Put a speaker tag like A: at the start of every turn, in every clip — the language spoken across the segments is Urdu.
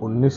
A: 19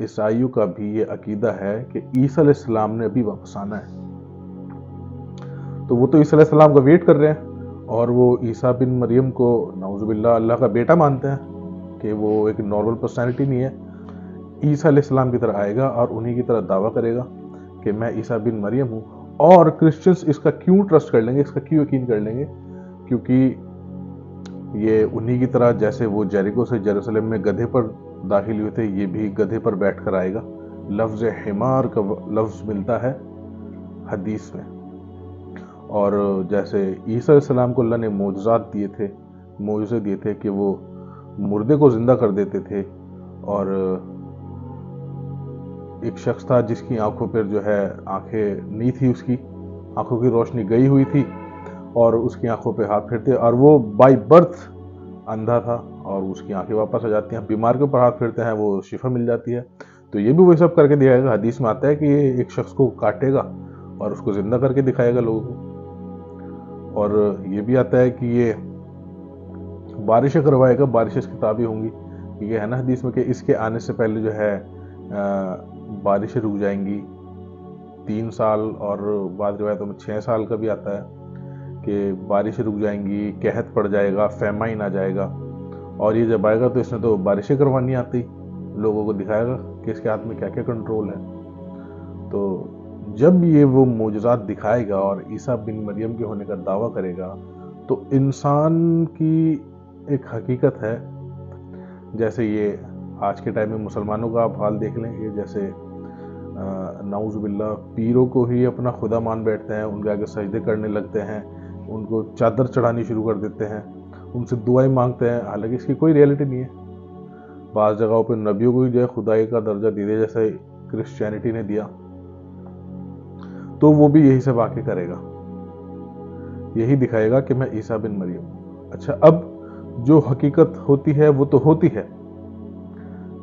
A: عیسائیوں کا بھی یہ عقیدہ ہے کہ عیسیٰ علیہ السلام نے ابھی واپس آنا ہے. تو وہ تو عیسیٰ علیہ السلام کا ویٹ کر رہے ہیں، اور وہ عیسیٰ بن مریم کو نعوذ باللہ اللہ کا بیٹا مانتے ہیں کہ وہ ایک نارمل پرسنالٹی نہیں ہے. عیسیٰ علیہ السلام کی طرح آئے گا اور انہی کی طرح دعویٰ کرے گا کہ میں عیسیٰ بن مریم ہوں. اور کرسچنز اس کا کیوں ٹرسٹ کر لیں گے، اس کا کیوں یقین کر لیں گے؟ کیونکہ یہ انہی کی طرح جیسے وہ جیریکو سے یروشلم میں گدھے پر داخل ہوئے تھے، یہ بھی گدھے پر بیٹھ کر آئے گا. لفظ حمار کا لفظ ملتا ہے حدیث میں. اور جیسے عیسیٰ علیہ السلام کو اللہ نے معجزات دیے تھے، معجزے دیے تھے کہ وہ مردے کو زندہ کر دیتے تھے. اور ایک شخص تھا جس کی آنکھوں پر جو ہے آنکھیں نہیں تھی، اس کی آنکھوں کی روشنی گئی ہوئی تھی، اور اس کی آنکھوں پہ ہاتھ پھیرتے، اور وہ بائی برتھ اندھا تھا اور اس کی آنکھیں واپس آ جاتی ہیں. بیمار کے اوپر ہاتھ پھیرتے ہیں، وہ شفا مل جاتی ہے. تو یہ بھی وہی سب کر کے دکھائے گا. حدیث میں آتا ہے کہ یہ ایک شخص کو کاٹے گا اور اس کو زندہ کر کے دکھائے گا لوگوں کو. اور یہ بھی آتا ہے کہ یہ بارشیں کروائے گا، بارشیں اس کی تابع ہوں گی. یہ ہے نا حدیث میں کہ اس کے آنے سے پہلے جو ہے بارشیں رک جائیں گی 3 سال، اور بعض روایتوں میں 6 سال کا بھی آتا ہے کہ بارشیں رک جائیں گی، قحط پڑ جائے گا، فیمائن آ جائے گا. اور یہ جب آئے گا تو اس نے تو بارشیں کروانی آتی، لوگوں کو دکھائے گا کہ اس کے ہاتھ میں کیا کیا کنٹرول ہے. تو جب یہ وہ معجزات دکھائے گا اور عیسیٰ بن مریم کے ہونے کا دعویٰ کرے گا، تو انسان کی ایک حقیقت ہے. جیسے یہ آج کے ٹائم میں مسلمانوں کا آپ حال دیکھ لیں، یہ جیسے نعوذ باللہ پیروں کو ہی اپنا خدا مان بیٹھتے ہیں، ان کے آگے سجدے کرنے لگتے ہیں، ان کو چادر چڑھانی شروع کر دیتے ہیں، ان سے دعائیں مانگتے ہیں، حالانکہ اس کی کوئی ریئلٹی نہیں ہے. بعض جگہوں پہ نبیوں کو ہی جو ہے خدائی کا درجہ دے دیا جیسے کرسچینٹی نے دیا. تو وہ بھی یہی سے واقع کرے گا، یہی دکھائے گا کہ میں عیسیٰ بن مریم. اچھا، اب جو حقیقت ہوتی ہے وہ تو ہوتی ہے.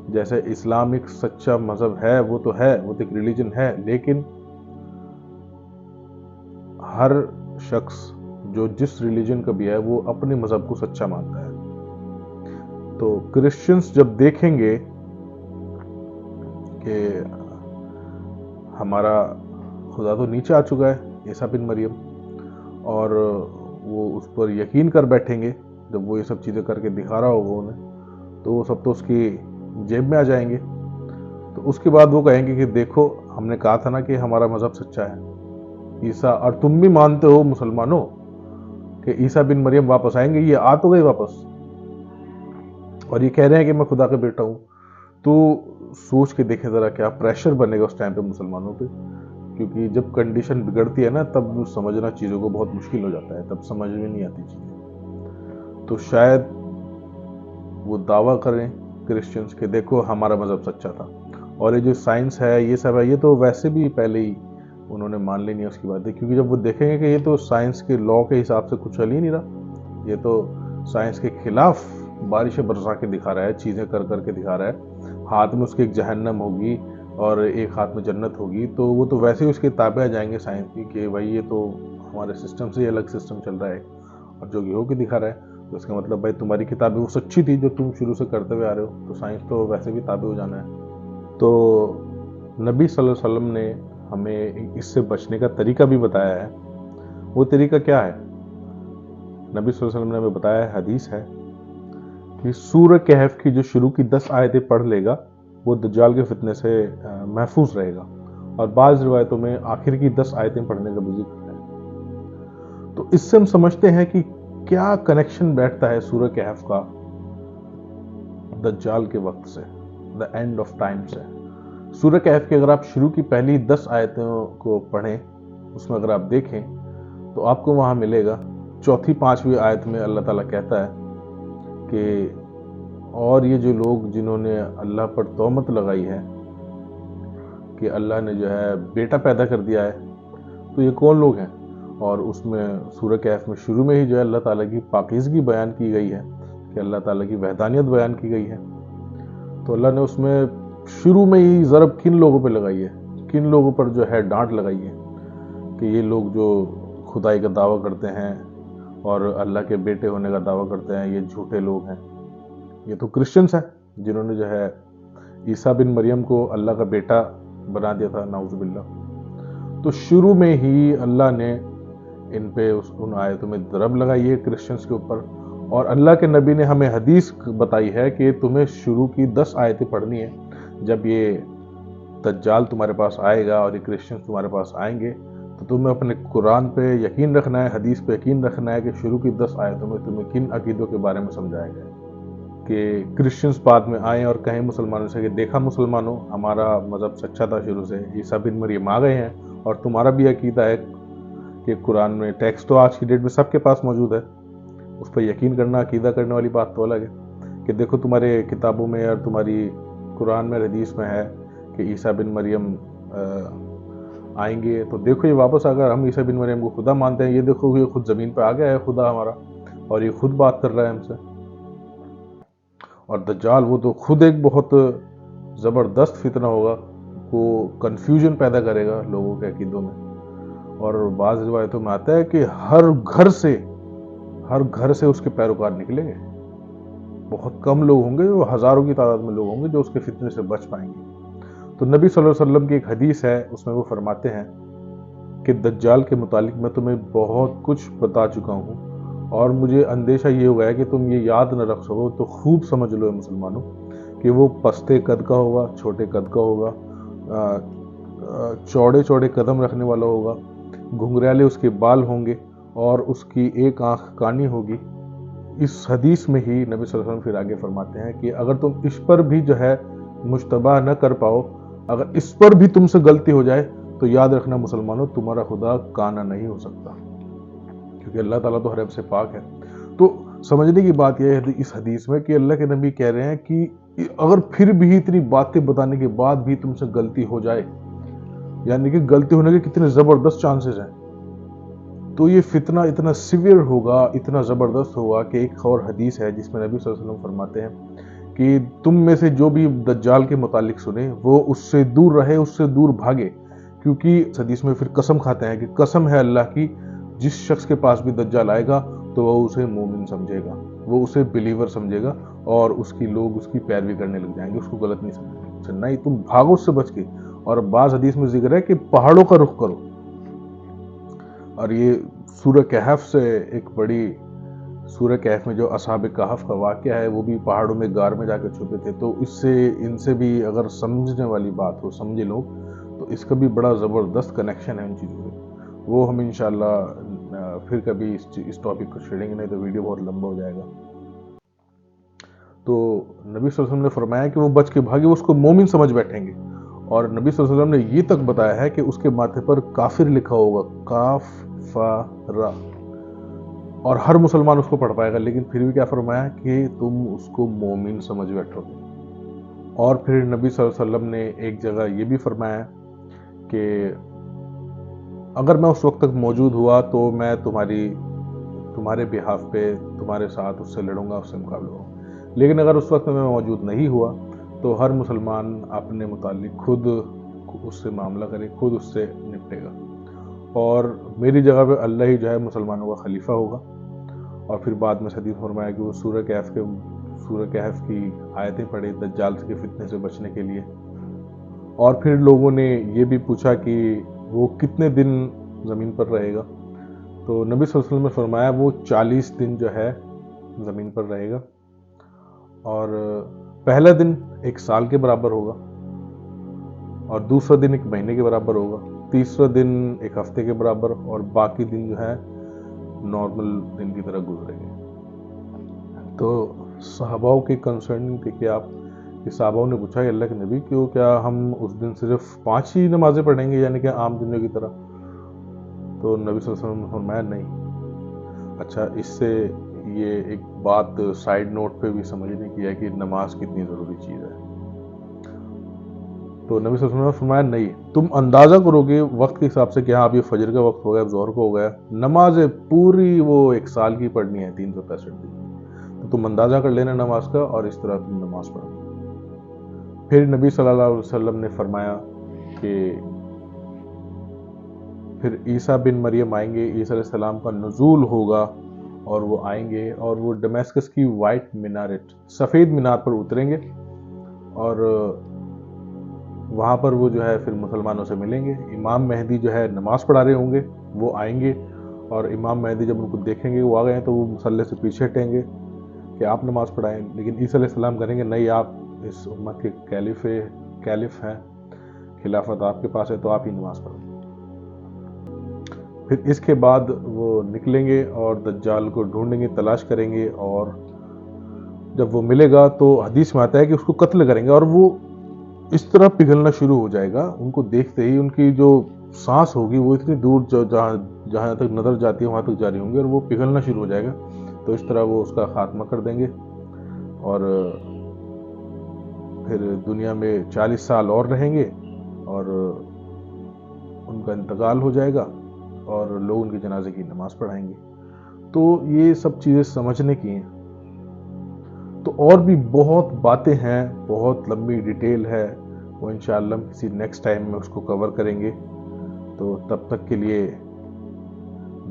A: جیسے اسلام ایک سچا مذہب ہے، وہ تو ہے، وہ تو ایک ریلیجن ہے، لیکن ہر شخص جو جس ریلیجن کا بھی ہے وہ اپنے مذہب کو سچا مانتا ہے. تو کرسچنز جب دیکھیں گے کہ ہمارا خدا تو نیچے آ چکا ہے عیسیٰ بن مریم، اور وہ اس پر یقین کر بیٹھیں گے، جب وہ یہ سب چیزیں کر کے دکھا رہا ہوگا انہیں، تو وہ سب تو اس کی جیب میں آ جائیں گے. تو اس کے بعد وہ کہیں گے کہ دیکھو ہم نے کہا تھا نا کہ ہمارا مذہب سچا ہے. عیسیٰ، اور تم بھی مانتے ہو مسلمانوں کہ عیسیٰ بن مریم واپس آئیں گے، یہ آ تو گئے واپس، اور یہ کہہ رہے ہیں کہ میں خدا کا بیٹا ہوں. تو سوچ کے دیکھیں ذرا کیا پریشر بنے گا اس ٹائم پہ مسلمانوں پہ. کیونکہ جب کنڈیشن بگڑتی ہے نا، تب سمجھنا چیزوں کو بہت مشکل ہو جاتا ہے، تب سمجھ میں نہیں آتی چیزیں. تو شاید وہ دعویٰ کریں کرسچنز کہ دیکھو ہمارا مذہب سچا تھا. اور یہ جو سائنس ہے، یہ سب ہے، یہ تو ویسے بھی پہلے ہی انہوں نے مان لینی ہے اس کی باتیں. کیونکہ جب وہ دیکھیں گے کہ یہ تو سائنس کے لا کے حساب سے کچھ چل ہی نہیں رہا، یہ تو سائنس کے خلاف بارشیں برسا کے دکھا رہا ہے، چیزیں کر کر کے دکھا رہا ہے. ہاتھ میں اس کے ایک جہنم ہوگی اور ایک ہاتھ میں جنت ہوگی، تو وہ تو ویسے ہی اس کے تابع آ جائیں گے سائنس کی کہ بھائی یہ تو ہمارے سسٹم سے ہی الگ سسٹم چل رہا ہے، اور جو ہو کے دکھا رہا ہے. تو اس کا مطلب بھائی تمہاری کتابیں وہ سچی تھی جو تم شروع سے کرتے ہوئے آ رہے ہو، تو سائنس تو ویسے بھی تابع ہو جانا ہے. تو نبی صلی اللہ علیہ وسلم نے ہمیں اس سے بچنے کا طریقہ بھی بتایا ہے. وہ طریقہ کیا ہے؟ نبی صلی اللہ علیہ وسلم نے ہمیں بتایا ہے، حدیث ہے کہ سورہ کہف کی جو شروع کی 10 آیتیں پڑھ لے گا وہ دجال کے فتنے سے محفوظ رہے گا. اور بعض روایتوں میں آخر کی 10 آیتیں پڑھنے کا بھی ذکر ہے. تو اس سے ہم سمجھتے ہیں کہ کیا کنیکشن بیٹھتا ہے سورہ کہف کا دجال کے وقت سے، دا اینڈ آف ٹائم سے. سورہ کہف کی اگر آپ شروع کی پہلی 10 آیتوں کو پڑھیں، اس میں اگر آپ دیکھیں تو آپ کو وہاں ملے گا 4 5 آیت میں اللہ تعالیٰ کہتا ہے کہ اور یہ جو لوگ جنہوں نے اللہ پر تہمت لگائی ہے کہ اللہ نے جو ہے بیٹا پیدا کر دیا ہے، تو یہ کون لوگ ہیں؟ اور اس میں سورہ کہف میں شروع میں ہی جو ہے اللہ تعالیٰ کی پاکیزگی بیان کی گئی ہے کہ اللہ تعالیٰ کی وحدانیت بیان کی گئی ہے. تو اللہ نے اس میں شروع میں ہی ضرب کن لوگوں پہ لگائی ہے، کن لوگوں پر جو ہے ڈانٹ لگائی ہے کہ یہ لوگ جو خدائی کا دعویٰ کرتے ہیں اور اللہ کے بیٹے ہونے کا دعویٰ کرتے ہیں، یہ جھوٹے لوگ ہیں. یہ تو کرسچنز ہیں جنہوں نے جو ہے عیسیٰ بن مریم کو اللہ کا بیٹا بنا دیا تھا، نعوذ باللہ. تو شروع میں ہی اللہ نے ان پہ ان آیتوں میں ضرب لگائی ہے کرسچنس کے اوپر، اور اللہ کے نبی نے ہمیں حدیث بتائی ہے کہ تمہیں شروع کی 10 آیتیں پڑھنی ہیں. جب یہ دجال تمہارے پاس آئے گا اور یہ کرسچنس تمہارے پاس آئیں گے تو تمہیں اپنے قرآن پہ یقین رکھنا ہے، حدیث پہ یقین رکھنا ہے کہ شروع کی 10 آیتوں میں تمہیں کن عقیدوں کے بارے میں سمجھایا گیا ہے. کہ کرسچنس بعد میں آئیں اور کہیں مسلمانوں سے کہ دیکھا مسلمانوں، ہمارا مذہب سچا تھا شروع سے، عیسیٰ بن مریم آ گئے ہیں اور تمہارا بھی عقیدہ ہے کہ قرآن میں ٹیکسٹ تو آج کی ڈیٹ میں سب کے پاس موجود ہے، اس پہ یقین کرنا، عقیدہ کرنے والی بات تو الگ ہے کہ دیکھو تمہارے کتابوں میں اور تمہاری قرآن میں حدیث میں ہے کہ عیسیٰ بن مریم آئیں گے، تو دیکھو یہ واپس اگر ہم عیسیٰ بن مریم کو خدا مانتے ہیں، یہ دیکھو یہ خود زمین پہ آ گیا ہے خدا ہمارا، اور یہ خود بات کر رہا ہے ہم سے. اور دجال وہ تو خود ایک بہت زبردست فتنہ ہوگا، وہ کنفیوژن پیدا کرے گا لوگوں کے عقیدوں میں. اور بعض روایتوں میں آتا ہے کہ ہر گھر سے اس کے پیروکار نکلیں گے. بہت کم لوگ ہوں گے، وہ ہزاروں کی تعداد میں لوگ ہوں گے جو اس کے فتنے سے بچ پائیں گے. تو نبی صلی اللہ علیہ وسلم کی ایک حدیث ہے، اس میں وہ فرماتے ہیں کہ دجال کے متعلق میں تمہیں بہت کچھ بتا چکا ہوں، اور مجھے اندیشہ یہ ہو گیا ہے کہ تم یہ یاد نہ رکھ سکو، تو خوب سمجھ لو مسلمانوں کہ وہ پستے قد کا ہوگا، چھوٹے قد کا ہوگا، چوڑے چوڑے قدم رکھنے والا ہوگا، گھنگریالے اس کے بال ہوں گے، اور اس کی ایک آنکھ کانی ہوگی. اس حدیث میں ہی نبی صلی اللہ علیہ وسلم پھر آگے فرماتے ہیں کہ اگر تم اس پر بھی جو ہے مشتبہ نہ کر پاؤ، اگر اس پر بھی تم سے غلطی ہو جائے تو یاد رکھنا مسلمانوں، تمہارا خدا کانا نہیں ہو سکتا، کیونکہ اللہ تعالیٰ تو ہر عیب سے پاک ہے. تو سمجھنے کی بات یہ ہے اس حدیث میں کہ اللہ کے نبی کہہ رہے ہیں کہ اگر پھر بھی اتنی باتیں بتانے کے بعد بھی تم سے غلطی ہو جائے، یعنی کہ غلطی ہونے کے کتنے زبردست چانسز ہیں، تو یہ فتنہ اتنا سیویئر ہوگا، اتنا زبردست ہوگا کہ ایک اور حدیث ہے جس میں نبی صلی اللہ علیہ وسلم فرماتے ہیں کہ تم میں سے جو بھی دجال کے متعلق سنے وہ اس سے دور رہے، اس سے دور بھاگے. کیونکہ اس حدیث میں پھر قسم کھاتے ہیں کہ قسم ہے اللہ کی، جس شخص کے پاس بھی دجال آئے گا تو وہ اسے مومن سمجھے گا، وہ اسے بلیور سمجھے گا، اور اس کی لوگ اس کی پیروی کرنے لگ جائیں گے، اس کو غلط نہیں سمجھیں گے. نہیں، تم بھاگو اس سے بچ کے. اور بعض حدیث میں ذکر ہے کہ پہاڑوں کا رخ کرو. اور یہ سورہ کہف سے ایک بڑی، سورہ کہف میں جو اصحاب کہف کا واقعہ ہے، وہ بھی پہاڑوں میں غار میں جا کے چھپے تھے. تو اس سے ان سے بھی اگر سمجھنے والی بات ہو، سمجھے لوگ، تو اس کا بھی بڑا زبردست کنیکشن ہے ان چیزوں سے. وہ ہم انشاءاللہ پھر کبھی اس ٹاپک کو چھیڑیں گے، نہیں تو ویڈیو بہت لمبا ہو جائے گا. تو نبی صلی اللہ علیہ وسلم نے فرمایا کہ وہ بچ کے بھاگے، اس کو مومن سمجھ بیٹھیں گے. اور نبی صلی اللہ علیہ وسلم نے یہ تک بتایا ہے کہ اس کے ماتھے پر کافر لکھا ہوگا، کاف فا را، اور ہر مسلمان اس کو پڑھ پائے گا. لیکن پھر بھی کیا فرمایا کہ تم اس کو مومن سمجھ بیٹھو گے. اور پھر نبی صلی اللہ علیہ وسلم نے ایک جگہ یہ بھی فرمایا کہ اگر میں اس وقت تک موجود ہوا تو میں تمہارے بہاف پہ تمہارے ساتھ اس سے لڑوں گا، اس سے مقابلہ ہوگا. لیکن اگر اس وقت میں موجود نہیں ہوا تو ہر مسلمان اپنے متعلق خود اس سے معاملہ کرے، خود اس سے نپٹے گا. اور میری جگہ پہ اللہ ہی جو ہے مسلمانوں کا خلیفہ ہوگا. اور پھر بعد میں حدیث فرمایا کہ وہ سورہ کہف کی آیتیں پڑھی دجال کے فتنے سے بچنے کے لیے. اور پھر لوگوں نے یہ بھی پوچھا کہ وہ کتنے دن زمین پر رہے گا. تو نبی صلی اللہ علیہ وسلم نے فرمایا وہ 40 دن جو ہے زمین پر رہے گا. اور پہلا دن 1 سال کے برابر ہوگا، اور دوسرا دن 1 مہینے کے برابر ہوگا، تیسرا دن 1 ہفتے کے برابر، اور باقی دن جو ہے نارمل دن کی طرح گزرے گے. تو صحاباؤں کے کنسرن تھے کہ صحاباؤں نے پوچھا کہ اللہ کے نبی کیا ہم اس دن صرف 5 ہی نمازیں پڑھیں گے، یعنی کہ عام دنوں کی طرح؟ تو نبی صلی اللہ علیہ وسلم نے فرمایا نہیں. اچھا، اس سے یہ ایک بات سائیڈ نوٹ پہ بھی سمجھنے کی ہے کہ نماز کتنی ضروری چیز ہے. تو نبی صلی اللہ علیہ وسلم نے فرمایا نہیں، تم اندازہ کرو گے وقت کے حساب سے کہ ہاں اب یہ فجر کا وقت ہو گیا، اب ظہر کو ہو گیا، نماز پوری وہ 1 سال کی پڑھنی ہے، 365 دن. تو تم اندازہ کر لینا نماز کا، اور اس طرح تم نماز پڑھو. پھر نبی صلی اللہ علیہ وسلم نے فرمایا کہ پھر عیسیٰ بن مریم آئیں گے، عیسیٰ علیہ السلام کا نزول ہوگا، اور وہ آئیں گے اور وہ ڈمیسکس کی وائٹ مینارٹ، سفید مینار پر اتریں گے، اور وہاں پر وہ جو ہے پھر مسلمانوں سے ملیں گے. امام مہدی جو ہے نماز پڑھا رہے ہوں گے، وہ آئیں گے، اور امام مہدی جب ان کو دیکھیں گے وہ آ گئے ہیں تو وہ مصلی سے پیچھے ہٹیں گے کہ آپ نماز پڑھائیں. لیکن عیسیٰ علیہ السلام کریں گے نہیں، آپ اس امت کے کیلف ہیں، خلافت آپ کے پاس ہے تو آپ ہی نماز پڑھیں. پھر اس کے بعد وہ نکلیں گے اور دجال کو ڈھونڈیں گے، تلاش کریں گے، اور جب وہ ملے گا تو حدیث میں آتا ہے کہ اس کو قتل کریں گے، اور وہ اس طرح پگھلنا شروع ہو جائے گا. ان کو دیکھتے ہی ان کی جو سانس ہوگی وہ اتنی دور جہاں تک نظر جاتی ہے وہاں تک جاری ہوں گے، اور وہ پگھلنا شروع ہو جائے گا. تو اس طرح وہ اس کا خاتمہ کر دیں گے، اور پھر دنیا میں 40 سال اور رہیں گے، اور ان کا انتقال ہو جائے گا، اور لوگ ان کے جنازے کی نماز پڑھائیں گے. تو یہ سب چیزیں سمجھنے کی ہیں. تو اور بھی بہت باتیں ہیں، بہت لمبی ڈیٹیل ہے، وہ انشاءاللہ ہم کسی نیکسٹ ٹائم میں اس کو کور کریں گے. تو تب تک کے لیے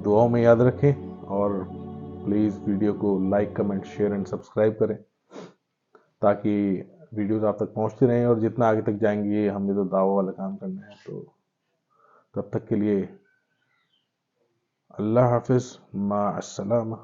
A: دعاؤں میں یاد رکھیں، اور پلیز ویڈیو کو like, comment, share and subscribe کریں تاکہ ویڈیوز آپ تک پہنچتی رہیں، اور جتنا آگے تک جائیں گے ہم نے تو دعوی والا کام کرنا ہے. تو تب تک کے لیے اللہ حافظ، مع السلامہ.